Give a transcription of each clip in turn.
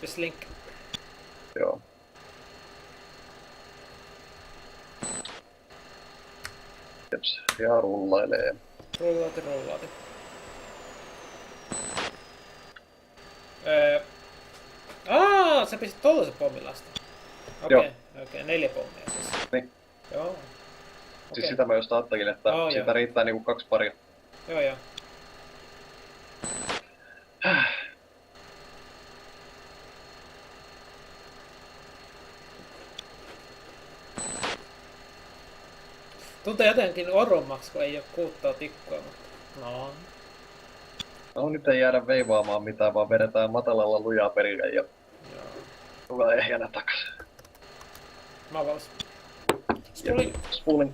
Pistä link. Joo. Jeps, ja rullailee. Rullaati. Sä pistit tollasen pommilasta. Okei, 4 pommia siis. Niin. Joo. Siis Okei. sitä mä just ajattelin, että Joo, siitä joo. riittää niinku 2 paria. Joo. Tuntuu jotenkin orommaksi, kun ei oo 6 tikkoa, mutta no. No nyt ei jäädä veivaamaan mitään, vaan vedetään matalalla lujaa perille ja Joo. tulee ehjänä takas. Mä oon valmis. Spooling.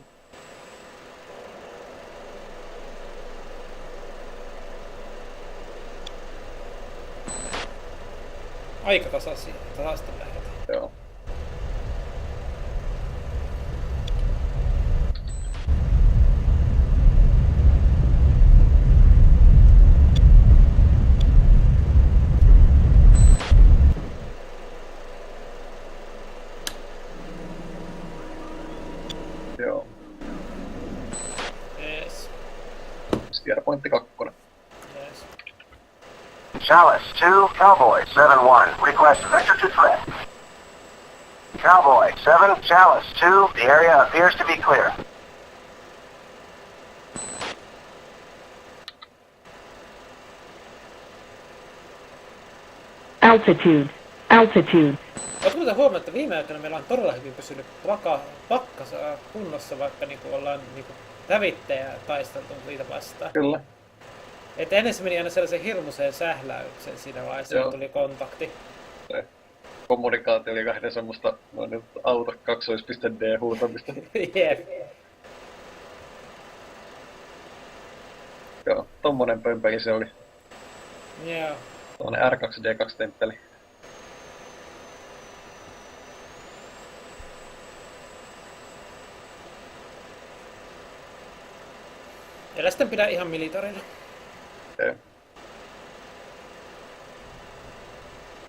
Aika tasaisesti lähdetään. Joo. Joo. Jees. Spearpointti 2. Jees. Chalice 2, Cowboy 7-1. Request vector to threat. Cowboy 7, Chalice 2. The area appears to be clear. Altitude. Oletko muuten huomannut, että viime aikoina meillä on todella hyvin pysynyt pakkas kunnossa, vaikka niinku ollaan niinku hävittäjä taisteltu niitä vastaan. Kyllä. Et ennen se meni aina sellaisen hirmuiseen sähläyksen siinä vaiheessa, kun Joo. tuli kontakti. Se kommunikaatio oli lähinnä semmoista noin auto 2.d huutamista. Jep. Joo, tommonen pömpeli se oli. Joo. Tommonen R2D2-temppeli. Älä sitten pidä ihan militarilla. Okei.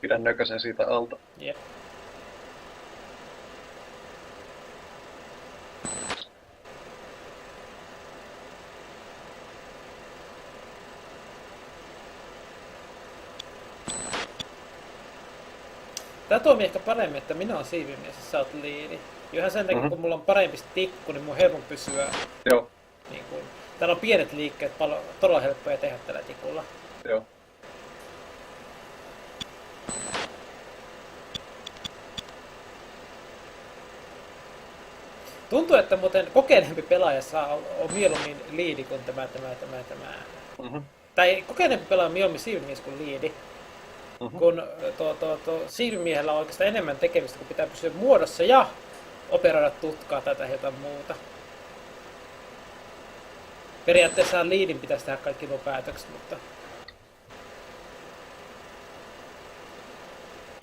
Pidän nökösen siitä alta. Jep. Tää toimii ehkä paremmin, että minä oon siivimies ja sä oot liidi. Ihan sen takia, kun mulla on parempi tikku, niin mun helpon pysyä Joo, niin kuin... Täällä on pienet liikkeet, todella helppoja tehdä tällä tikulla. joo. Tuntuu, että muuten kokeneempi pelaaja on mieluummin liidi kuin tämä. Mhm. Tai kokeneempi pelaaja on mieluummin siivimies kuin liidi. Kun siivimiehellä on oikeastaan enemmän tekemistä, kun pitää pysyä muodossa ja operoida tutkaa tai jotain muuta. Periaatteessa liidin pitäisi tehdä kaikki nuo päätökset, mutta...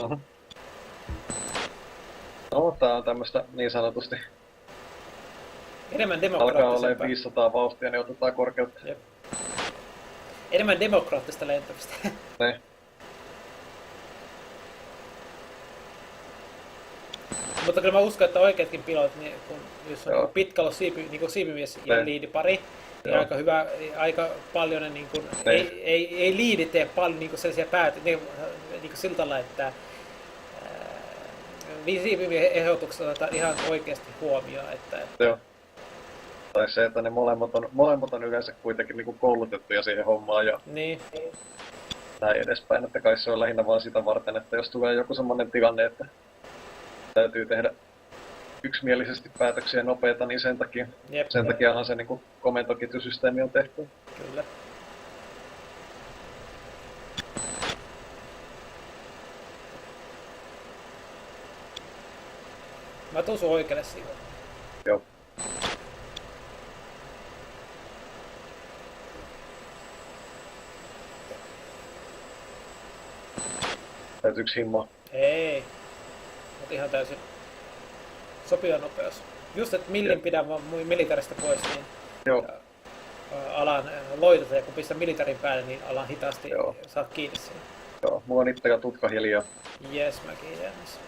Mhm. No, tää on tämmöstä niin sanotusti. Enemmän Alkaa demokraattisempaa. olemaan 500 vauhtia, niin otetaan korkeutta. Jep. Enemmän demokraattista lentämistä. Ne. Mutta kyllä mä uskon, että oikeatkin pilotit, niin jos on Joo. pitkä ollut niin siivimies ja Ne. liidipari, niin Joo. aika hyvä, aika paljon ne, niin kuin, Ne. ei liidi tee paljon niin kuin sellaisia niin kuin sillä tavalla, että siivimiehen ehdotukset otetaan ihan oikeasti huomioon. Että Joo. Tai se, että ne molemmat on yleensä kuitenkin niinku koulutettuja siihen hommaan ja niin, näin edespäin. Että kai se on lähinnä vaan sitä varten, että jos tulee joku semmonen tilanne, että täytyy tehdä yksimielisesti päätöksiä nopeita, niin jep, sen takiahan se niinku komentoketjusysteemi on tehty. kyllä. Mä tuun sun oikealle sivulle. Joo. Täytyykö himmoa? Ei. Mut ihan täysin sopiva nopeus. Just et millin pidä vaan militarista pois, niin Joo. alan loitata ja kun pistää militarin päälle, niin alan hitaasti Joo. saat kiinni siihen. Joo, mulla on itse ja tutka hiljaa. Jes, mäkin jäännäs.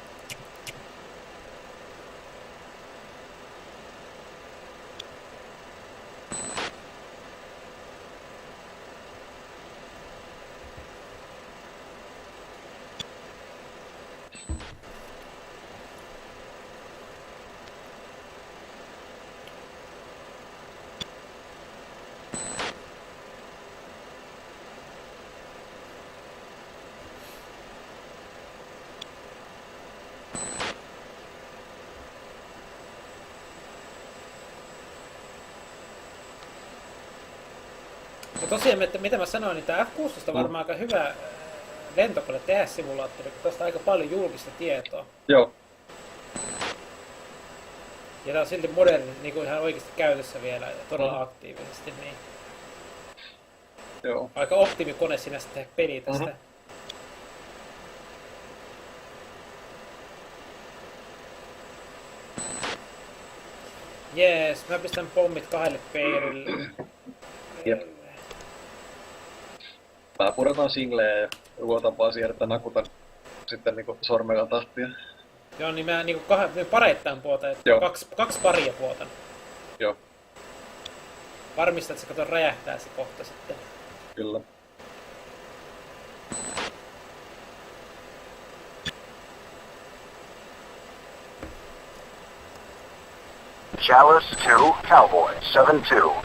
Ja tosiaan, että mitä mä sanoin, niin tää F-16 on varmaan aika hyvä lentokone tehdä simulaattori, kun tästä on aika paljon julkista tietoa. Joo, Ja tää on silti moderni, niin kuin ihan oikeasti käytössä vielä ja todella aktiivisesti, niin joo. aika optimikone sinänsä tehdä peli tästä. Jees, mä pistän pommit 2 peirille. Jep. Mä pudotan singleä ja luotan vaan siihen, että nakutan sitten niinku sormella tahtia. Joo, niin mä niinku pareittain puotan, että Joo. kaksi paria puotan. Joo, Varmistat, että se kato räjähtää se kohta sitten. kyllä. Chalice 2, Cowboy 7-2.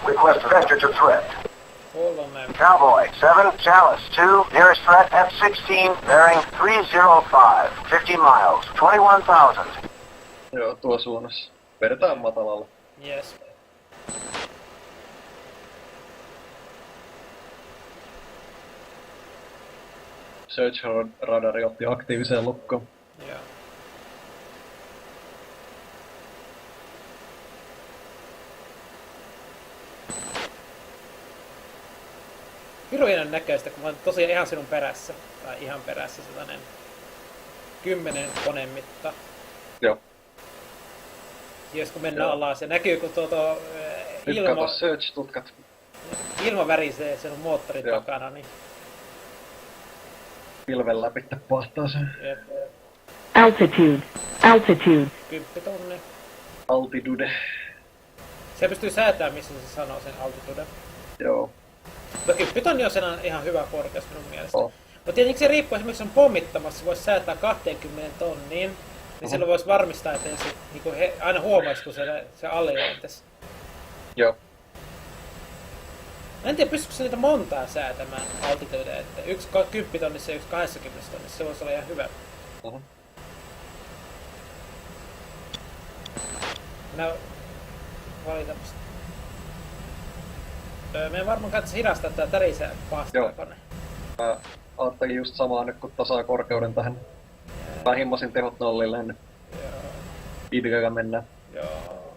Request vector to threat. 3. Cowboy 7, Chalice 2. Nearest threat F-16, bearing 305. 50 miles, 21,000. Joo, tuo suunnassa. Vedetään matalalla. Yes. Search radari otti aktiiviseen lukkoon. Joo. Hirveän näköistä, kun mä oon tosiaan ihan sinun perässä. Tai ihan perässä sellainen 10 koneen mitta. Joo. Jos kun mennään Joo. alas, se näkyy kun Nyt kato search-tutkat. ilma värisee sen moottorin Joo. takana, niin Pilven läpi pahtaa sen. jep, Altitude. Altitude. 10 tonne. Altitude. Se pystyy säätämään, missä se sanoo sen altitude. Joo. No 10 tonni on sen ihan hyvä korkeus minun mielestä. Oh. Mutta tietenkin se riippuu, esimerkiksi on pommittamassa, voisi säätää 20 tonniin, niin silloin voisi varmistaa, että se niinku aina huomaisi, kun se alle lentäisi. Joo. Mä en tiedä, pystyisikö se niitä montaa säätämään altitudea, että yksi 10 tonnissa ja yksi 20 tonnissa, se voisi olla ihan hyvä. Uh-huh. Mä valitan musta. Meidän varmaan kannattaisi hidastaa tää tärisää paastaapane. Mä ajattelin just samaa nyt, kun tasaa korkeuden tähän. Mä himmasin tehot nollille, niin Joo, idellä mennään. joo.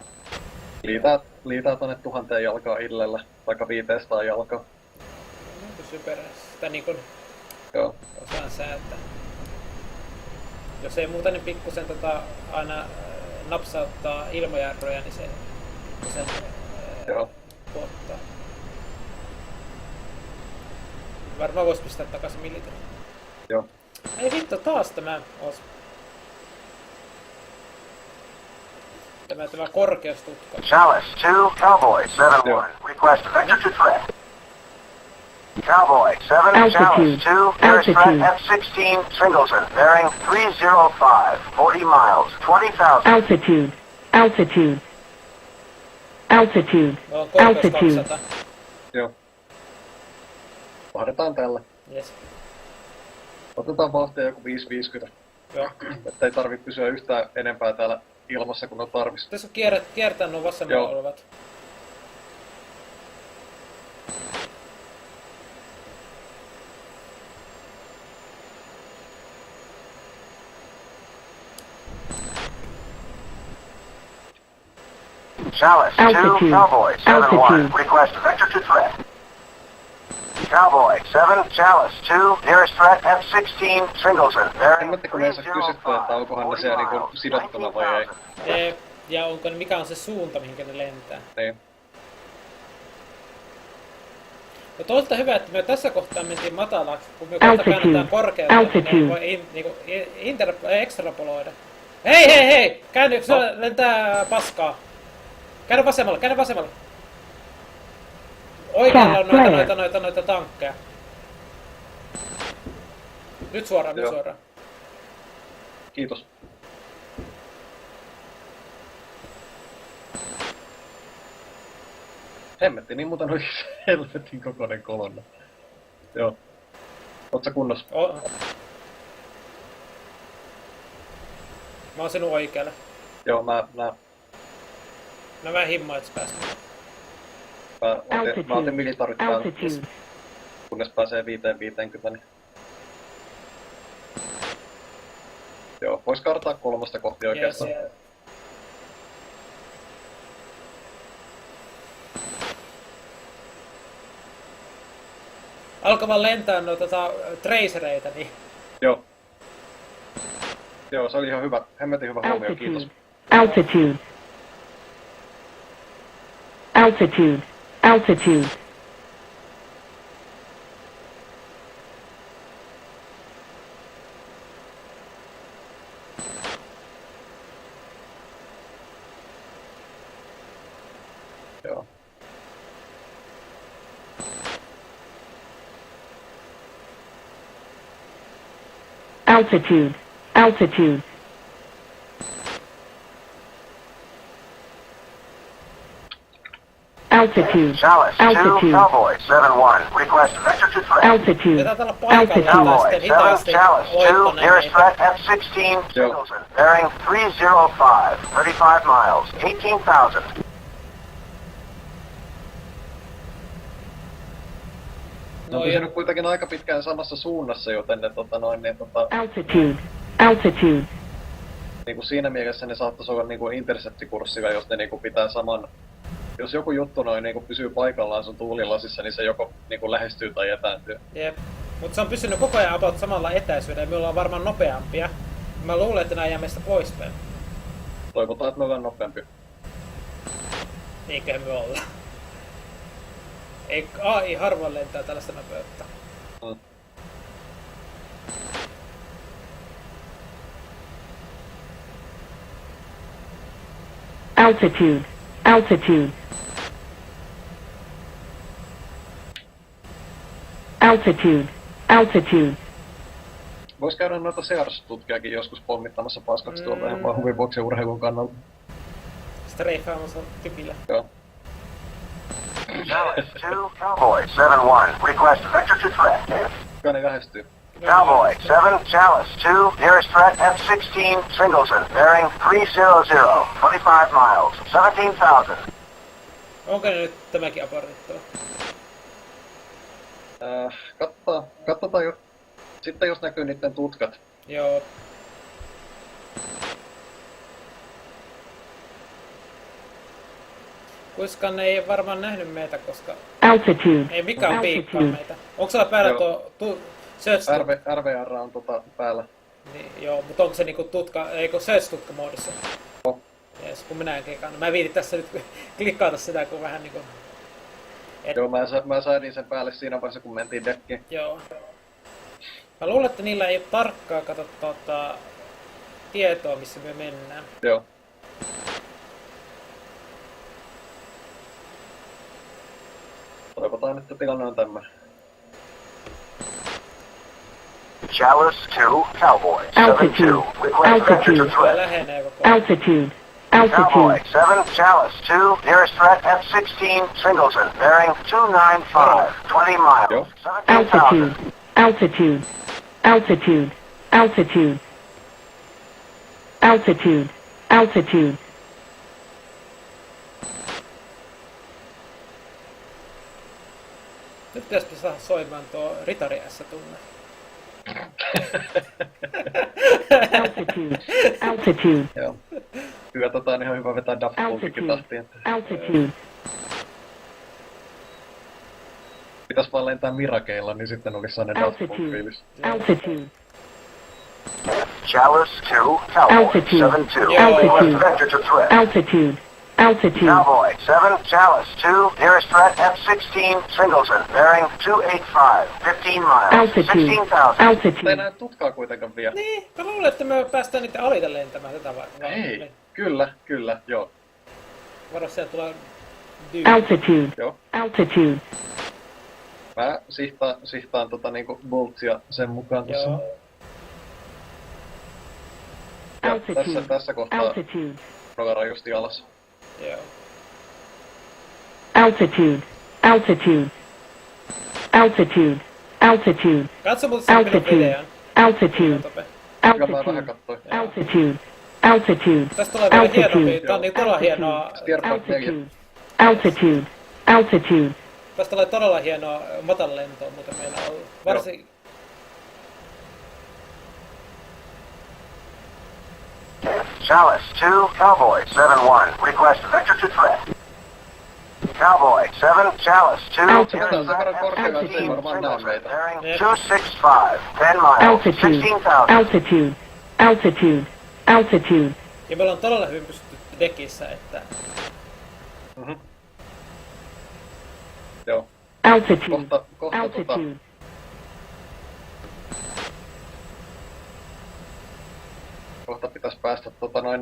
Liitää tonne 1000 jalkaa illellä, taikka 500 jalkaa. Mä pysyn perässä. Sitä niin kun Joo. osaan säätää. Jos ei muuta, niin pikkusen aina napsauttaa ilmajarroja, niin se sen Joo. tuottaa. Varmaan vois pistää takaisin millitön. Joo. Ei vittu, taas tämä korkeustutka. Chalice 2, Cowboy 7-1. Request vector to threat. Cowboy 7, Chalice 2. Nearest threat F-16, Singleton, bearing 305. 40 miles, 20,000. Altitude. Altitude. Altitude. Me on korkeus Altitude. 200. Joo. Vahdetaan tällä. Yes. Otetaan vauhtia joku 550. Joo. Että ei tarvitse pysyä yhtään enempää täällä ilmassa kuin on tarvis. Tässä on kiertää nuo vasemmalla Joo. olevat. Chalice 2, Altitude. Cowboy 7-1. Altitude. Request vector to threat. Cowboy 7, Chalice 2. Nearest threat F-16, Singleton, bearing Hemmetti, kun yleensä kysytty, että onkohan ne siellä niinku sidottuna vai ei. Ja onko, mikä on se suunta, mihinkä ne lentää. Niin. Mutta on hyvä, että me tässä kohtaa mentiin matalaksi, kun me kohta käännetään korkeutta, niin ei voi niinku ekstrapoloida. Hei! Käänny, se lentää paskaa. Käänny vasemmalle. Oikealla on noita tankkeja. Nyt suoraan. Kiitos. Hemmetti, niin muuten oli helvetin kokoinen kolonna. Joo. Oot sä kunnossa? Mä oon sinun oikealle. Joo, mä himmaa, et sä päästä. Mä otin militarit päälle, kunnes pääsee 550. Niin. Joo, vois kartaa 3 kohti oikeastaan. Yes. Alkoi vaan lentää noita tracereita, niin... Joo. Joo, se oli ihan hyvä, hemmetin hyvä huomio, kiitos. Altitude. Joo. Altitude. Chalice 2, Cowboy 7-1. Request vector to threat. Pitää tällä paikalla ja Cowboy sitten 7, hitaasti Chalice 2, voittaneen nearest niitä. threat F-16, Singleton. Bearing 305, 35 miles, 18,000. No on pysynyt kuitenkin aika pitkään samassa suunnassa, joten ne Altitude. niinku siinä mielessä ne saattaisi olla niinku interceptikurssilla, jos ne niinku pitää saman... Jos joku juttu noin niinku pysyy paikallaan sun tuulilasissa, niin se joko niinku lähestyy tai etääntyy. Jep. Mut se on pysynyt koko ajan about samalla etäisyydellä ja me ollaan varmaan nopeampia. Mä luulen, että nää jää meistä poispäin. Toivotaan, että me ollaan nopeampi. Niinköhän me ollaan. Ei AI harvoin lentää tällaista nopeutta. Altitude. Vois käydä noita Sears-tutkijakin joskus pommittamassa paskaksi tuolta ihan vaan huvin vuoksi urheilun kannalta. Streifaamassa typillä. Joo. Chalice 2, Cowboy 7-1. Request vector to threat. Kuka ne lähestyy? Cowboy 7, Chalice 2, nearest threat F-16, Singleton. Bearing 300, 25 miles, 17,000. Onko ne nyt tämäkin abortittava? Katsotaan jo. Sitten jos näkyy niitten tutkat. Joo. Kuiskaan ne ei varmaan nähnyt meitä, koska ei mikään piikkaa meitä. Onko siellä päällä tuo search RVR on päällä. Niin, joo, mutta onko se niinku tutka, eikö search-tutka moodissa? Joo. Jees, kun minä en klikannut. Mä en viitin tässä nyt klikkaata sitä, kun vähän niinku... Joo, mä säädin sen päälle siinä vaiheessa, kun mentiin dekkiin. Joo. Mä luulen, että niillä ei ole tarkkaa tietoa, missä me mennään. Joo. Toivotaan, että tilanne on tämmöinen. Chalice 2, Cowboy 7-2. Request vector to threat. Lähenee koko ajan. Cowboy 7, Chalice 2, nearest threat F-16, Singleton. Bearing 295, 20 miles, 17,000. Altitude. Nyt pitäisi saada soimaan tuo Ritari S-tunne. Altitude. Joo. Kyllä on ihan hyvä vetää Daft Punkikin tahtiin. Pitäis vaan lentää Mirakeilla, niin sitten olisi sellainen Daft Punk-fiilis. Chalice 2, Cowboy 7-2. Request vector to threat. Altitude. Cowboy 7, Chalice 2, nearest threat F-16, Singleton, bearing 285, 15 miles, Altitude. 16,000. Ei Altitude. näe tutkaa kuitenkaan vielä. Niin, mä luulen, että me päästään niitä alita lentämään tätä varten. Ei, kyllä, joo. Varo sieltä tulee Altitude. Joo. Altitude. Mä sihtaan niinku boltsia sen mukaan tossa. Joo. Ja Altitude. tässä kohtaa Altitude. Rogara justi alas. Joo. Altitude. Altitude. Altitude. Altitude. Katso muuten sen minun Altitude. videon. Altitude. Tope. Kyllä mä vähän Altitude. katsoin. Altitude. Altitude. Tästä tulee vielä Altitude. hienompi. Tää on niin todella hienoa. Steerpoint 4. Altitude. Altitude. Altitude. Tästä tulee todella hienoa matalentoa muuten meillä on. Varsin... Chalice 2, Cowboy 7-1, request vector to threat. Cowboy 7, Chalice 2, Altitude. nearest threat Korkealla, ettei F-16, varmaan näe Singleton, meitä. bearing Yep. 265, 10 miles, Altitude. 16,000. Altitude. Altitude. Altitude. Ja me ollaan todella hyvin pystytty dekissä, että... Joo. Altitude. Kohta Altitude. kohta pitäis päästä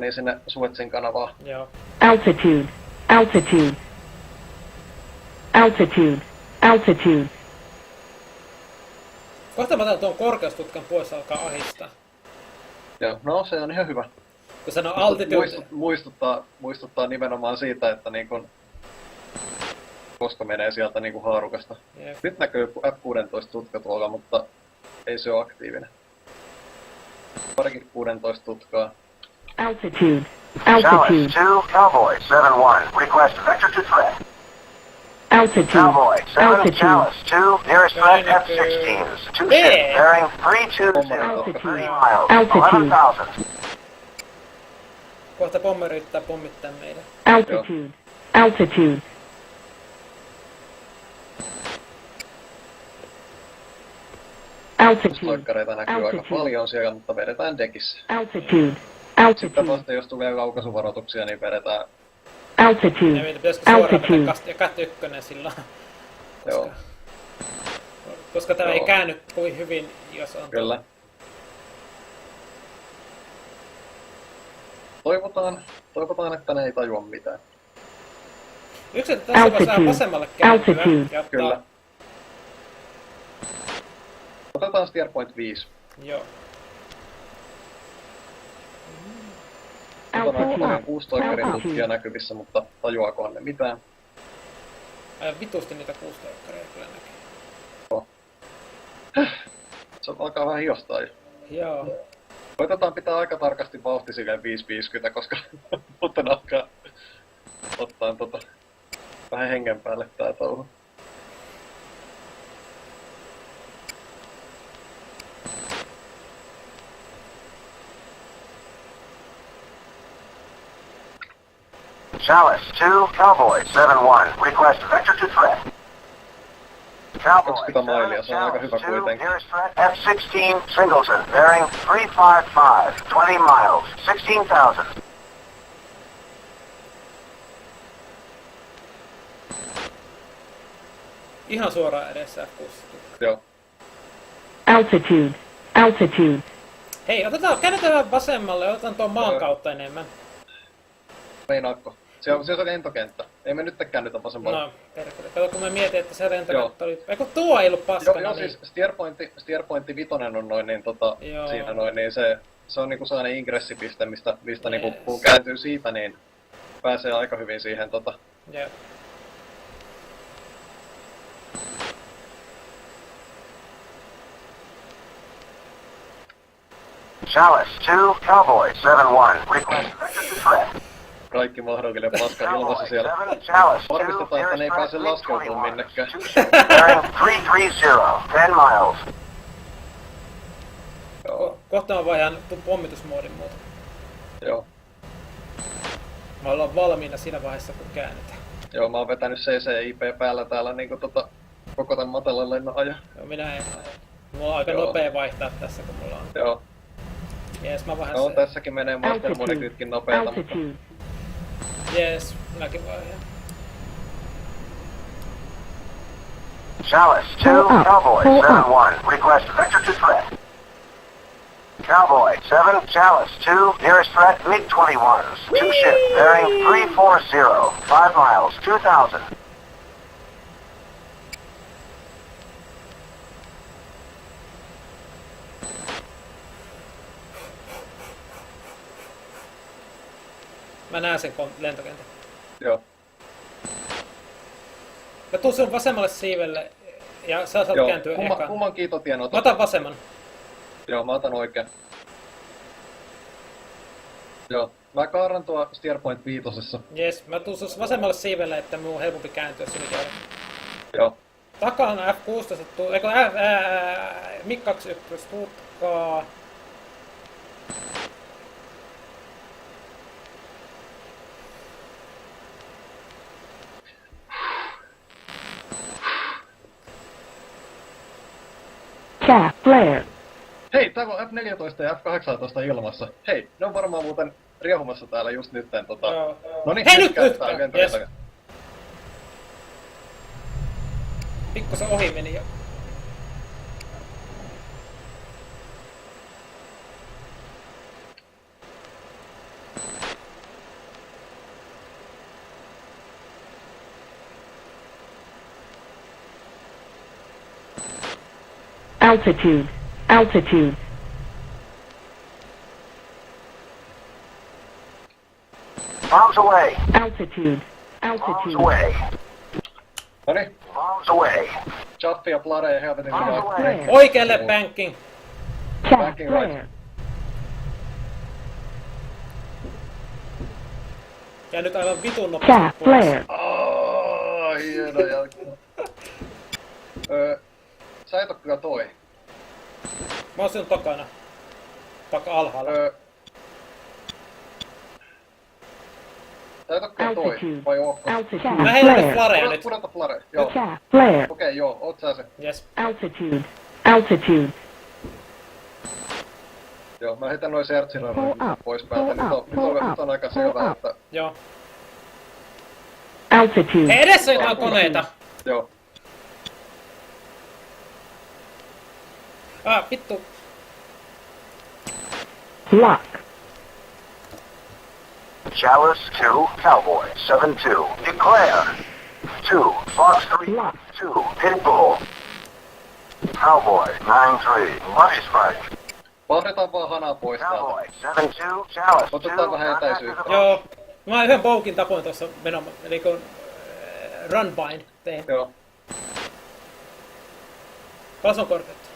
niin sinne Suetsin kanavaan. Joo. Altitude. Altitude. Altitude. Altitude. Kohta mä otan tuon korkeustutkan pois, alkaa ahistaa. Joo, no se on ihan hyvä. Kun sanoo altitude... Muistuttaa nimenomaan siitä, että niin kun, koska menee sieltä niin kun haarukasta. Jep. Nyt näkyy F16 tutka tuolla, mutta ei se ole aktiivinen. Parikin 16 tutkaa. Altitude. Chalice Altitude. 2, Cowboy 7-1, request vector to threat. Altitude. Cowboy 7, Altitude. Chalice 2, nearest threat F-16s, 2 Yeah. ships, bearing 320, Altitude. 30 miles, Altitude. 11,000. Kohta pommi yrittää pommittaa meitä. Altitude. Altitude. Altitude. Loikkareita näkyy aika Altitude. paljon siellä, mutta vedetään dekissä. Altitude. Sitten Altitude. vasta jos tulee laukaisuvaroituksia, niin vedetään. Ja Altitude. meitä pitäisikö suoraan Altitude. mennä Kat 1 silloin. Joo, Koska tää ei Joo. käänny kovin hyvin, jos on... kyllä. Toivotaan, että ne ei tajua mitään. Yksi, että tässä voi saada Altitude. vasemmalle kääntyä. Altitude. Ja ottaa... Kyllä. Otetaan Steerpoint 5. Joo. Altitude. 6 toikkarin tutkia näkyvissä, mutta tajuaakohan ne mitään? Aivan vitusti niitä kuustoikkareja kyllä näkyy. Se alkaa vähän hiostaa jo. Joo. Koitetaan pitää aika tarkasti vauhti silleen 5.50, koska muuten alkaa ottaa vähän hengen päälle tää touhu. Chalice 2, Cowboy 7-1, request vector to threat. Cowboy 20 mailia, se on aika Chalice hyvä 2, kuitenkin. nearest threat F-16, Singleton, bearing 355, 20 miles, 16,000. Ihan suoraan edessä F6. Joo. Altitude. Altitude. Hei, käännetään vasemmalle, otetaan tuon maan kautta enemmän. Meinaatko? Se on lentokenttä. Ei me nyt käännytä vasemmalle. No, perkele. Kato, kun mä mietin, että se Joo. lentokenttä oli... Eiku tuo ei ollut paskana, Joo, niin... siis Steerpointti 5 on noin niin Joo. siinä noin niin se on niinku sellainen ingressipiste, mistä niinku Yes. kun kääntyy siitä, niin pääsee aika hyvin siihen Joo. Chalice 2, Cowboy 7-1, request vector to threat. kaikki mahdollinen paska ilmassa Cowboy siellä. 7, Chalice 2, Varmistetaan, että ne ei nearest pääse threat laskeutumaan 320 minnekään. miles, 2 ships, bearing 330, 10 miles. Joo, Kohta mä vaihan pommitusmoodin muuta. joo. Mä ollaan valmiina siinä vaiheessa, kun käännetään. Joo, mä oon vetänyt CCIP päällä täällä niinku koko tän matalan lennon ajan. Joo, minä en. Mulla on aika Joo. nopea vaihtaa tässä, kun mulla on... Joo. Jees, mä vaihan No se. tässäkin menee mastermodekytkin nopeeta, mutta Altitude. Jees, Minäkin vaihan. Chalice 2, Pull up. Cowboy Pull up. 7-1. Request vector to threat. Cowboy 7, Chalice 2, nearest threat MiG-21s. 2 ship, bearing 340, 5 miles, 2000. Mä näen sen lentokentän. Joo. Mä tuun sun vasemmalle siivelle ja sä saat Joo. kääntyä ekaan. Kumman kiitotien Mä otat? otan vasemman. Joo, mä otan oikein. Joo. Mä kaaran tuo Steerpoint 5. Jes, mä tuun sun vasemmalle siivelle, että mun on helpompi kääntyä sinne käydä. Joo. Takana F16 tuu, eikö MiG-21 tutkaa. Chaff flare. Hei, täällä on F14 ja F18 ilmassa. Hei, ne on varmaan muuten riehumassa täällä just nytten Joo. Noniin, Hei, nyt! Yes. Pikkusen ohi meni jo. Altitude. Altitude. Bombs away. Altitude. Bombs Altitude. away. Noniin, Bombs away. Jaffi ja Plare ja helvetin Bombs hyvä. away. Oikealle banking. Chaff Backing right. flare. Ja nyt aivan vitun nopeasti Chaff pois. flare. Hieno jälki. Sä et oo kyllä toi. Mä oon sinun takana. Alhaalla. Sä et oo kyllä toi, Altitude. vai ootko? Altitude. Mä heitän Flare. flarea nyt. Pudota Plare, joo. Chaff flare. Okei, joo, oot sä se. Yes. Altitude. Altitude. Joo, mä heitän noin sertsiran Pull up, pois päältä. pull up, Nyt pull on aika up, selvää, pull up. että... Joo. Altitude. Hei, edessä on koneita. Joo. Vittu. Lock. Chalice 2, Cowboy 7-2. Declare. 2, Fox 3, Lock. 2, Pitbull. Cowboy 9-3. Buddy strike. Vahdetaan vaan hanaa pois Cowboy täältä. 7-2, Chalice 2. Otetaan vähän etäisyyttä. Joo. Mä yhden poukin tapoin tuossa menon, eli kun run bind tein. Joo. Paljon on korkeutta?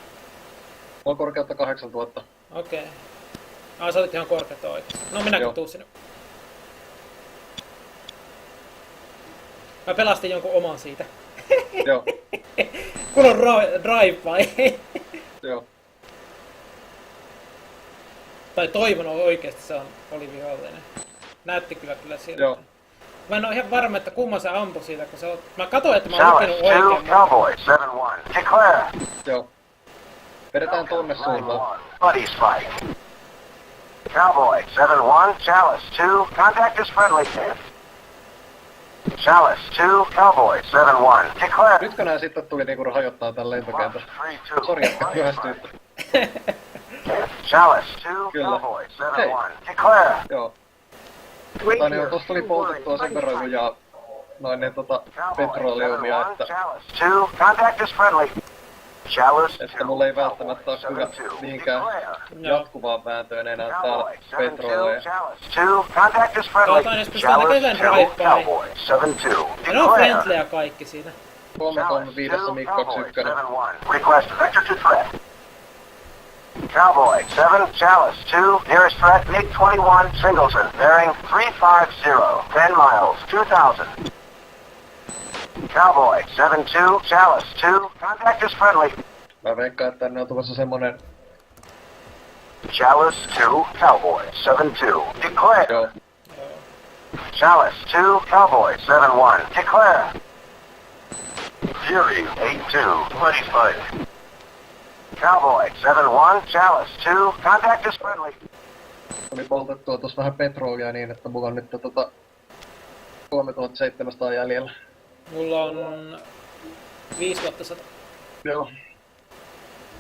On korkeutta 8000. Okei. Sä olit ihan korkeutta oikeesti. No minäkin Joo. tuun sinne. Mä pelastin jonkun oman siitä. Joo. Kun on drive-by. Joo. Tai toivon oikeesti se oli vihollinen. Näytti kyllä siltä. Joo. Mä en oo ihan varma, että kumman se ampui siitä, kun se on... Mä katsoin, että mä oon Chalice lukenut 2, oikein. Cowboy 7-1. Declare. Joo. Vedetään tonne suuntaan. 9-1. Buddy spike. Cowboy 7-1, Chalice 2. Contact is friendly. Chalice 2, Cowboy 7-1. Declare. Nytkö nää sitten tuli niinku hajottaa tän lentokentän? 3-2. Sori, että myöhästyitte. Chalice 2, Kyllä. Cowboy Hei. 7-1. Declare. Joo. Tai niin, tossa tuli poltettua sen verran lujaa noin ne petroleumia, että Chalice 2, contact is friendly. Chalice että mulla ei välttämättä oo kyllä mihinkään jatkuvaan vääntöön enää täällä petroleja. Chalice 2, contact is friendly. Tuolta edes pystytään näköjään drive-by. Cowboy 7-2. Ja ne on friendlyä kaikki siinä. 335 MiG-21. Request vector to threat. Cowboy 7, Chalice 2, nearest threat MiG-21 Singleton, bearing 350, 10 miles, 2000. Cowboy 7-2, Chalice 2, contact is friendly. Mä veikkaan, että tänne on tulossa semmonen... Chalice 2, Cowboy 7-2, declare. Joo. Chalice 2, Cowboy 7-1, declare. Fury 8-2, ready fight. Cowboy 7-1, Chalice 2, contact is friendly. Tuli poltettua tossa vähän petrolia niin, että mulla on nyt 3700 jäljellä. Mulla on 5100. Joo.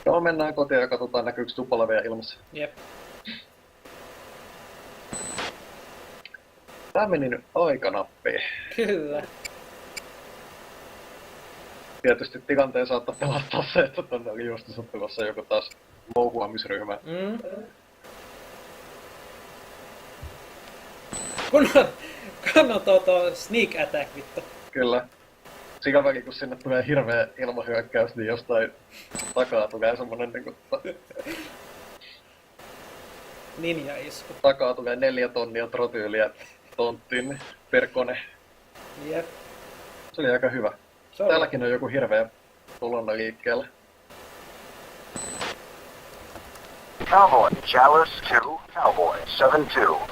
Joo, mennään kotiin ja katsotaan näkyykö Tupala vielä ilmassa. Jep. Tää meni nyt aika nappiin. Kyllä. Tietysti tilanteen saattaa pelastaa se, että tonne oli just sattumassa joku taas louhuamisryhmä. Kun on sneak attack vittu. Kyllä. Sillä väliin kun sinne tulee hirveä ilmahyökkäys, niin jostain takaa tulee semmonen niinku... Ninja-isku. Takaa tulee 4 tonnia trotyyliä tonttiin per kone. Jep. Se oli aika hyvä. Se oli. Täälläkin on joku hirveä kolonna liikkeellä. Cowboy, Chalice 2, Cowboy 7-2.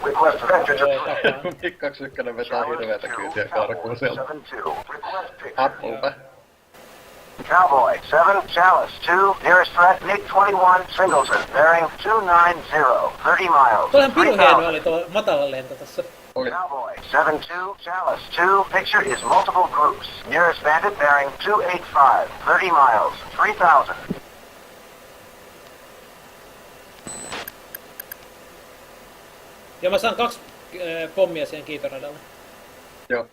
Request vector to play. Mikka 21 vetää hirveätä kyytiä karkuun sieltä. 7-2. Request picture. Appulta. Cowboy 7, Chalice 2. Nearest threat, MiG-21, Singleton. Bearing 290. 30 miles. Tuollahan piru 3000. hieno oli tuo matala lento tossa. Oli. Cowboy 7-2, Chalice 2. Picture is multiple groups. Nearest bandit bearing 285. 30 miles. 3000. Ja mä saan 2 pommia siihen kiitoradalle. Joo.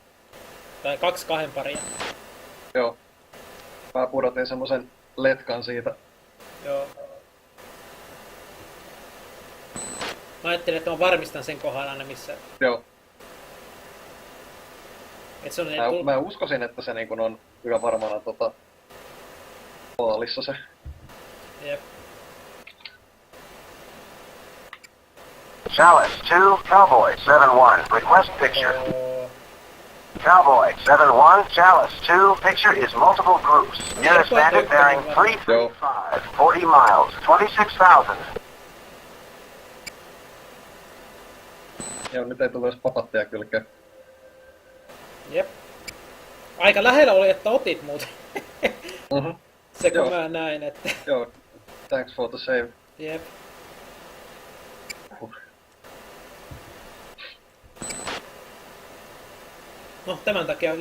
Tai 2 kahden paria. Joo. Mä pudotin semmosen letkan siitä. Joo. Mä ajattelin, että mä varmistan sen kohdan aina missä. Joo. Et se on Mä uskoisin, että se niin kun on kyllä varmana paalissa se. Jep. Chalice 2, Cowboy 7-1. Request picture. Oo. Cowboy 7-1, Chalice 2. Picture is multiple groups. Nearest bandit bearing 335. 40 miles. 26,000. Joo, nyt ei tule edes papatteja kylkeä. Jep. Aika lähellä oli, että otit muuten. Se kun Joo. mä näin, että... Joo. Thanks for the save. Jep. No, tämän takia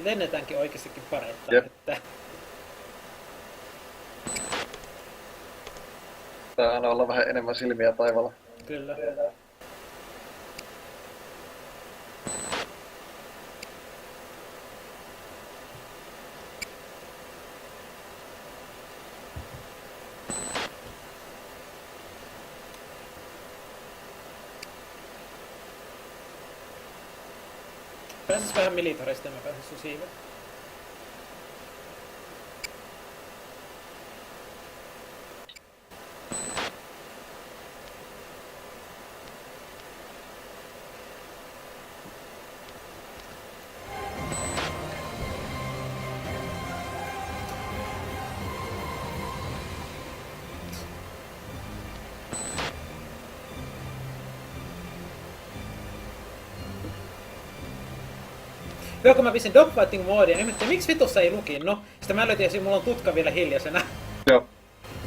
lennetäänkin oikeastikin pareittain, Jep. että... Tää aina olla vähän enemmän silmiä taivaalla. Kyllä. Pääsis vähän militarista ja mä pääsis sun siiveen. Joo, kun mä pistin dogfighting moodin, niin mietin, miksi vitussa ei lukinut? Sitten mä löytin, että mulla on tutka vielä hiljaisena. Joo.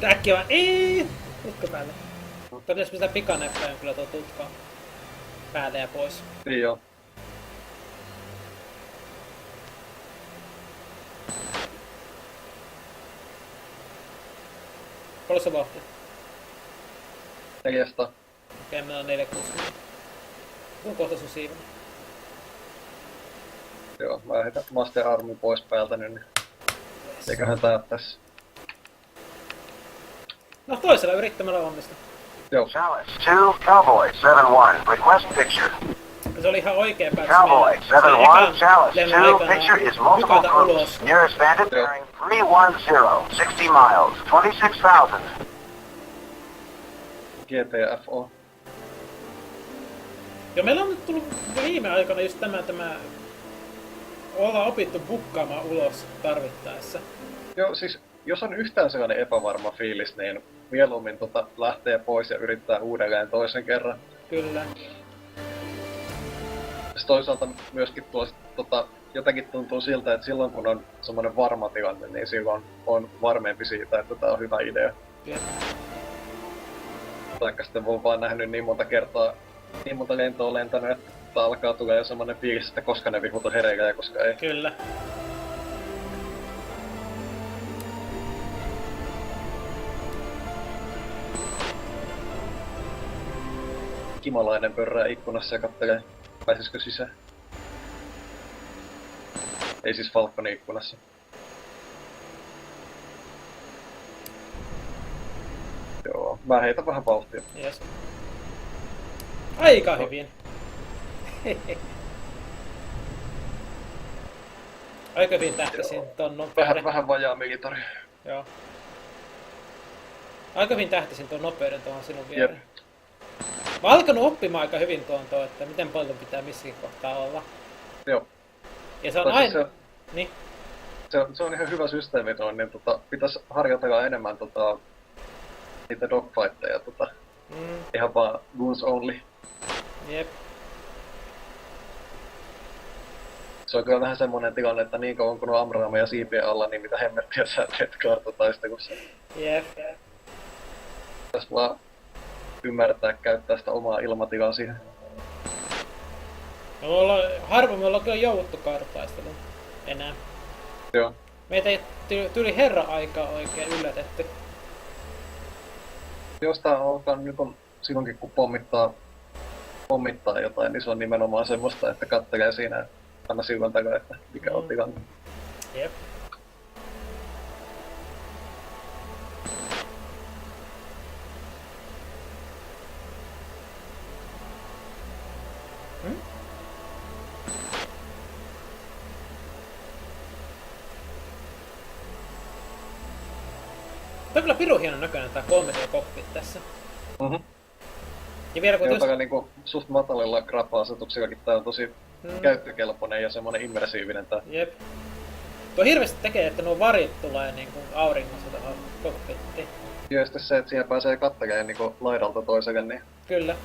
Äkkiä vaan, ei, tutka päälle. Mutta jos pistää pikanäppäin kyllä tuo tutka päälle ja pois. Niin joo. Paljon se vauhti? 400. Okei, meillä on 460. Kun kohta sun siiveni? Joo, mä heitän Master Army pois päältä nyt, niin eiköhän tää tässä. No toisella yrittämällä onnistu. Joo. Chalice 2, Cowboy 7-1. Request picture. Se oli ihan oikea päätös. Cowboy meillä. Se 7-1, Chalice lennon 2. aikana Picture is multiple hypätä groups. ulos. Nearest bandit bearing 310. 60 miles. 26,000. GTFO. Joo, meillä on nyt tullut viime aikana just tämä ollaan opittu bukkaamaan ulos tarvittaessa. Joo, siis jos on yhtään sellainen epävarma fiilis, niin mieluummin lähtee pois ja yrittää uudelleen toisen kerran. Kyllä. Sitten toisaalta myöskin jotenkin tuntuu siltä, että silloin kun on semmoinen varma tilanne, niin silloin on varmempi siitä, että tää on hyvä idea. Jep. Taikka sitten voi vaan nähnyt niin monta kertaa, niin monta lentoa lentänyt, että mutta alkaa tulla jo semmonen fiilis, että koska ne vihut on hereillä ja koska ei. Kyllä. Kimalainen pörrää ikkunassa ja kattelee, pääsisikö sisään. Ei siis Falconin ikkunassa. Joo, mä heitän vähän vauhtia. Yes. Aika hyvin. Aika hyvin tähtäsin ton nopeuden. Vähän vajaa militari. Joo. Aika hyvin tähtäsin ton nopeuden tuohon sinun viereen. Mä oon alkanut oppimaan aika hyvin tuon, että miten paljon pitää missäkin kohtaa olla. Joo. Ja se on aina... Se, niin. se on ihan hyvä systeemi tuon, niin pitäis harjoitella enemmän niitä dogfightteja, ihan vaan guns only. Jep. Se on kyllä vähän semmonen tilanne, että niin kauan kun on amraameja siipien alla, niin mitä hemmettiä sä teet kartataistelussa. Jep. Pitäis vaan ymmärtää käyttää sitä omaa ilmatilaa siihen. No, harvoin me ollaan kyllä jouduttu kartaisteluun enää. Joo. Meitä ei tyyli herra-aikaa oikein yllätetty. Jostain alkaa nyt on silloinkin kun pommittaa jotain, niin se on nimenomaan semmoista, että kattelee siinä aina silloin takaa, että mikä on tilanne. Jep. Tää on kyllä pirun hienon näköinen tää 3D-cockpit tässä. Mhm. Ja vielä kun Jotain niinku suht matalilla grappa-asetuksillakin tää on tosi käyttökelpoinen ja semmonen immersiivinen tää. Jep. Tuo hirveästi tekee, että nuo varit tulee niinku auringossa tähän cockpittiin. Ja sitten se, että siihen pääsee katteleen niinku laidalta toiselle, niin... Kyllä.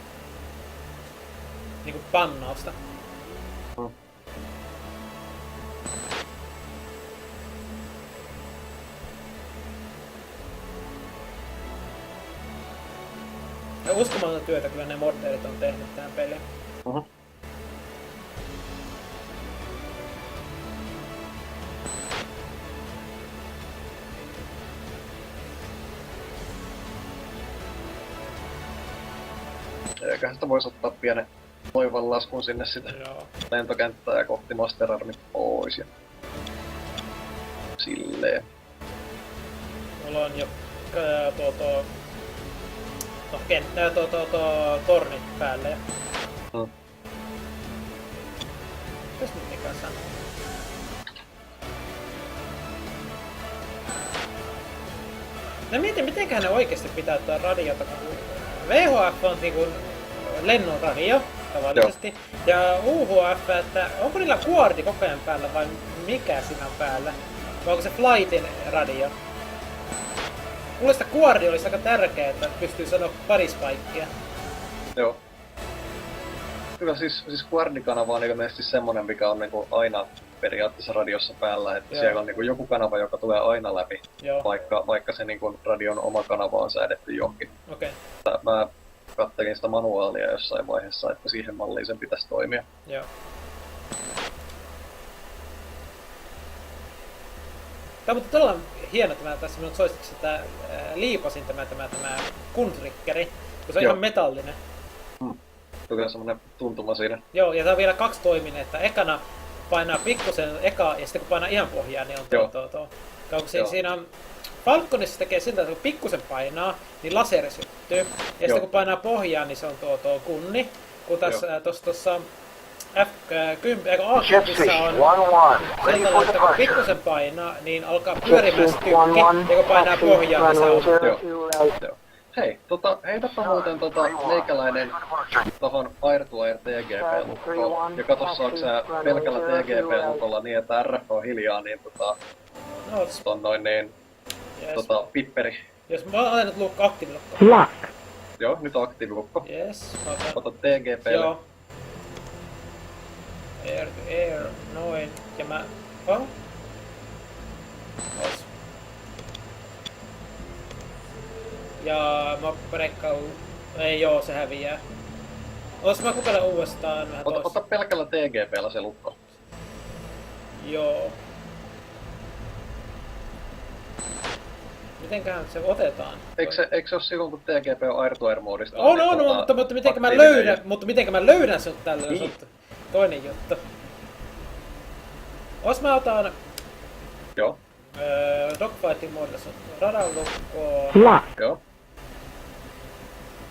Niinku pannausta. Ja uskomatonta työtä kyllä ne modderit on tehnyt tähän peliin. Eiköhän sitä voisi ottaa pienen loivan laskun sinne sitä Joo. lentokenttää ja kohti Master Army pois ja... Silleen. Mulla on jo kenttää torni päälle. Ja... Mitäs nyt mikään sanoo? No mietin, mitenköhän ne oikeesti pitää ottaa radiota, kun VHF on niinku lennon radio tavallisesti. Ja UHF, että onko niillä kuordi koko ajan päällä vai mikä siinä on päällä? Vai onko se flightin radio? Mulle sitä kuordi olisi aika tärkeää, että pystyy sanoa pari spaikkia. Joo. Kyllä siis Guardi-kanava on ilmeisesti semmonen, mikä on niinku aina periaatteessa radiossa päällä, että siellä on niinku joku kanava, joka tulee aina läpi, vaikka se niinku radion oma kanava on säädetty johonkin. Okei. Mä kattelin sitä manuaalia jossain vaiheessa, että siihen malliin sen pitäisi toimia. Joo. Tää on mutta todella hieno tämä tässä minun soistiksessa, että liipasin tämä kuntrikkeri, kun se on ihan metallinen. Kyllä semmonen tuntuma siinä. Joo, ja tää on vielä kaksitoiminen, että ekana painaa pikkusen ja sitten kun painaa ihan pohjaan, niin on siinä on Falconissa tekee siltä, että kun pikkusen painaa, niin laseri syttyy. Ja sitten kun painaa pohjaan, niin se on kunni. Kun tuossa A10 on sellainen, että kun pikkusen painaa, niin alkaa pyörimään se tykki. Ja kun painaa pohjaan, niin se on... Hei, heitäpä muuten meikäläinen tohon Air-to-Air TGP-lukkoon. Ja katso, saako sä pelkällä TGP-lukolla niin, että RF on hiljaa, niin on noin niin... pipperi. Jos mä oon aina tullut aktiivilukko. Lock. Joo, nyt on aktiivilukko. Yes, ota TGP:lle. Joo. Air to air, noin. Ja mä... Ois. Ja mä breikkaan... Ei se häviää. Ois mä kokeilla uudestaan vähän Ota tossa. pelkällä TGP:llä se lukko. Joo. Mitenköhän se otetaan? Eikö se oo silloin kun TGP on air-to-air-moodista? On, mutta mitenkä mä löydän sut tällä, jos Niin. on toinen juttu. Os mä otan Joo, dogfighting muodossa radan lukkoon Locked. joo.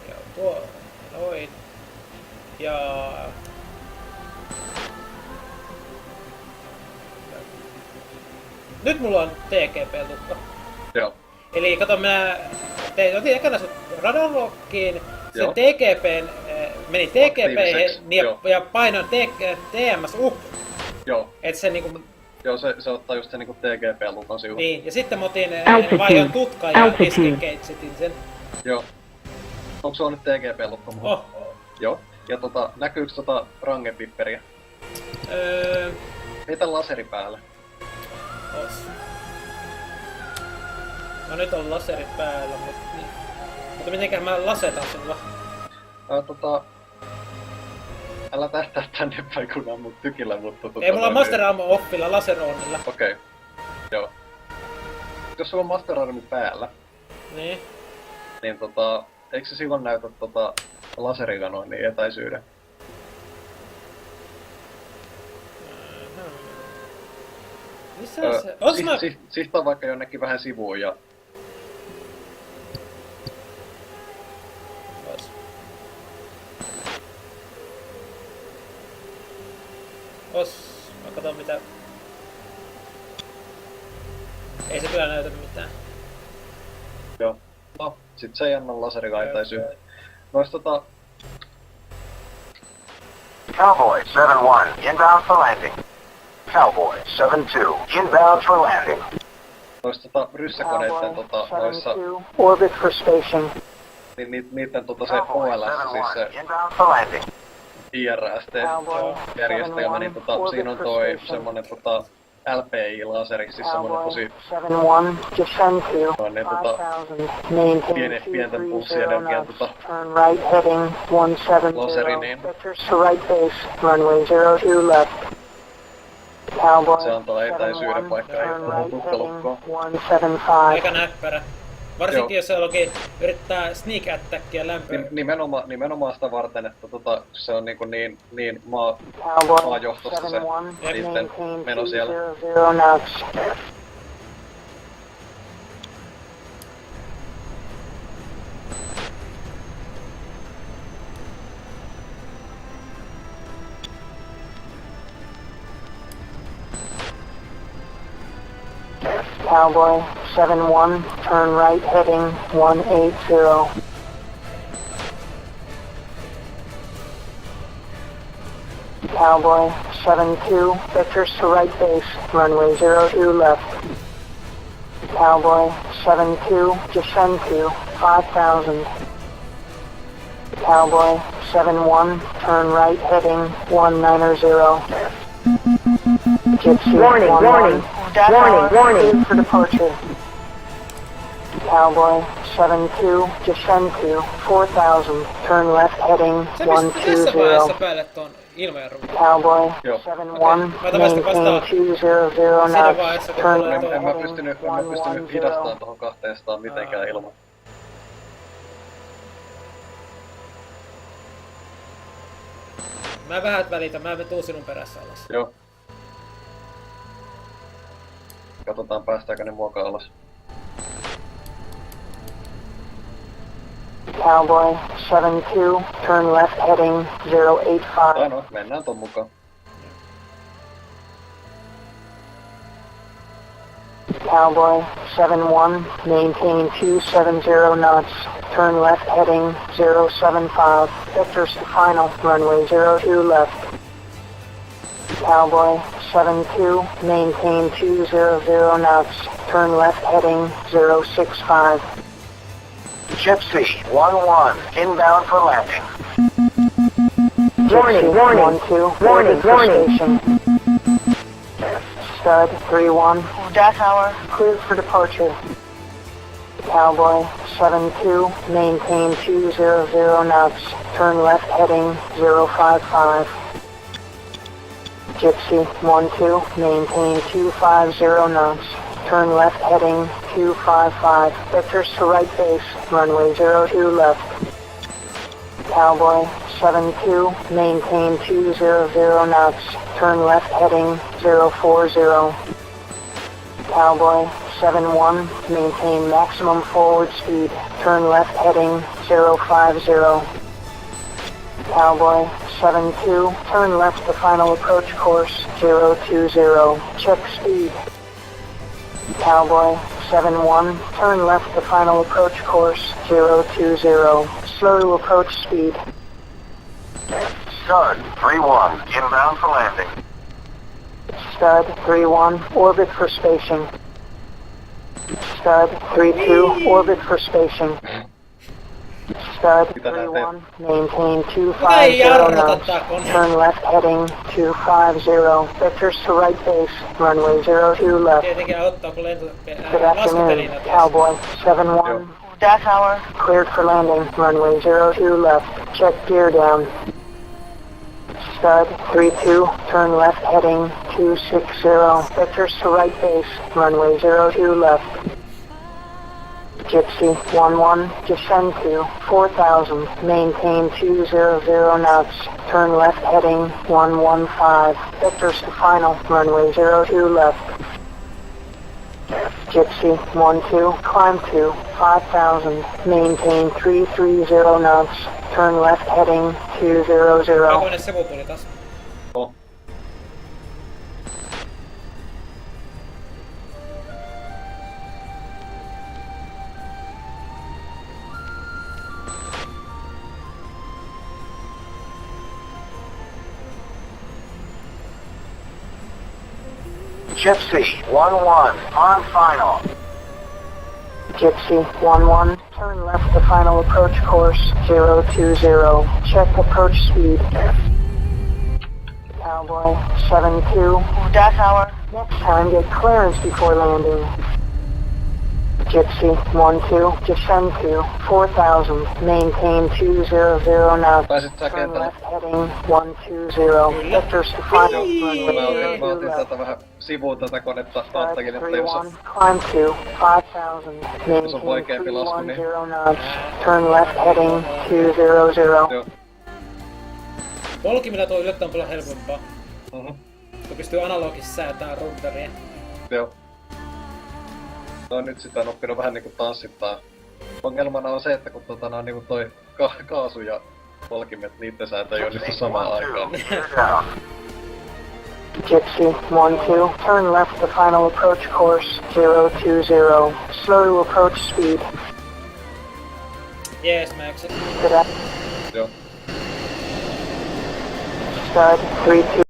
ja tuo noin. Ja nyt mulla on TGP-lukko. Joo. Eli kato, mä otin ekana sut radan lokkiin, sen Joo. TGPn, meni TGP Aktiiviseksi, joo. ja painoin TMS up, Joo. et se niinku, Joo, se ottaa just se niinku TGP-lukon silloin. niin, ja sitten mä otin Altitude. vaihdon tutkan ja Altitude. escape-gatesetin sen. Joo. Onko sulla nyt TGP-lukko mulla? Oh. Joo. Ja näkyykö rangepipperiä? Heitä laseri päälle. Os. No nyt on laserit päällä, mutta mitenköhän mä lasetan sulla? Älä tähtää tänne päin kun ammut tykillä, mutta Ei mulla on Master Ammo offilla laseroonnilla. Okei. Joo. Jos sulla on Master Armi päällä, Niin. niin eikö se silloin näytä laserikanoinnin etäisyyden? Missä se? Olis mä... Sihtaa vaikka jonnekin vähän sivuun ja... Ois. Mä katon mitä... Ei se kyllä näytä mitään. Joo. No, sit se ei anna laserikaitaisyys. Nois Cowboy 7-1, inbound for landing. Cowboy 7-2, inbound for landing. nois ryssäkoneitten noissa... Orbit for station. Niitten se Cowboy OLS, siis 7-1, se inbound for landing. IRST-järjestelmä, niin siinä on toi semmonen LPI-laseri, siis semmonen tosi 7-1, descend to no, niin, 5000, maintain pienten pulssienergian 230 knots, turn right heading 170, laseri, niin vectors to right base, runway 02 left. Cowboy se antaa etäisyyden, vaikka ei turn ole right tukkalukkoa. heading 175. Aika näppärä. Varsinkin jos se jollakin yrittää sneak attackia lämpöä. Nimenomaan sitä varten, että se on niin Cowboy maajohtoista se 7-1, niitten maintain meno siellä. 200 knots. Cowboy 7-1, turn right heading 180. Cowboy 7-2, vectors to right base, runway 02 left. Cowboy 7-2, descend to 5000. Cowboy 7-1, turn right heading 190. Gypsy Warning, 1-1, warning, warning, warning. for departure. Cowboy 7-2, descend to 4000, turn left heading Se pisti tässä vaiheessa 120. päälle ton ilmajarrun. Cowboy Joo. 7-1, Mä vastaan. maintain 200 Siinä vaiheessa, knots, kun turn tulee left tuo- En mä heading pystynyt 110. hidastamaan tohon 200 mitenkään ilman. Mä vähän välitän, mä tuun sinun perässä alas. Joo. Katsotaan päästäänkö ne muokaan alas. Cowboy 7-2, turn left heading 085. No, mennään ton mukaan. Cowboy 7-1, maintain 270 knots, turn left heading 075, vectors to final, runway 02 left. Cowboy 7-2, maintain 200 knots, turn left heading 065. Gypsy 1-1, inbound for landing. Warning, warning, 1-2, warning, warning. station. Stud 3-1, That hour. cleared for departure. Cowboy 72, maintain 200 knots, turn left heading 055. Gypsy 12, maintain 250 knots, turn left heading 255. Vectors to right base, runway 02 left. Cowboy 72, maintain 200 knots, turn left heading 040. Cowboy 71, maintain maximum forward speed, turn left heading 050. Cowboy 72, turn left to final approach course 020, check speed. Cowboy 71, turn left to final approach course 020, slow to approach speed. Stud 3-1, inbound for landing. Stud 3-1, orbit for spacing. Stud 3-2, orbit for spacing. Stud 3-1, maintain 250 knots, turn left heading 250, vectors to right base, runway 02 left. Tietenkin auttaa, kun Good afternoon, Cowboy 7-1. Dash hour. Cleared for landing, runway 02 left, check gear down. Stud 3-2, turn left heading 260, vectors to right base, runway 02 left. Gypsy 11, descend to 4,000, maintain 200 knots, turn left heading 115, vectors to final, runway 02 left. Gypsy 12, climb to 5,000, maintain 330 knots, turn left heading 200. Aikoinen sivu tuli taas. Oh. Gypsy 1-1, on final. Gypsy 11, turn left to final approach course 020, check approach speed. Cowboy 72, Dash hour. next time get clearance before landing. Gypsy 12, descend to 4,000, maintain 200 knots, Pääsit sä turn kentälle? left heading 120, vectors to final, runway Mä 02 otin left. tätä vähän sivuun tätä konetta. Stud Ajattelin, että jos 3-1, climb to 5,000, maintain vaikeampi lasku, niin- 310 knots, turn left heading 200. Joo. Polkimilla tuo yllättävän paljon helpompaa. Mhm. Kun pystyy analogisesti säätämään runderia. Joo. No nyt sitä on oppinut vähän niinku tanssittaa. Ongelmana on se, että kun niinku toi kaasu ja polkimet, niitten sääntö ei onnistu samaan aikaan. Gear down. Gypsy 12, turn left to final approach course 020, slow to approach speed. Jees, mä eksin. Good Joo. Stud 3-2.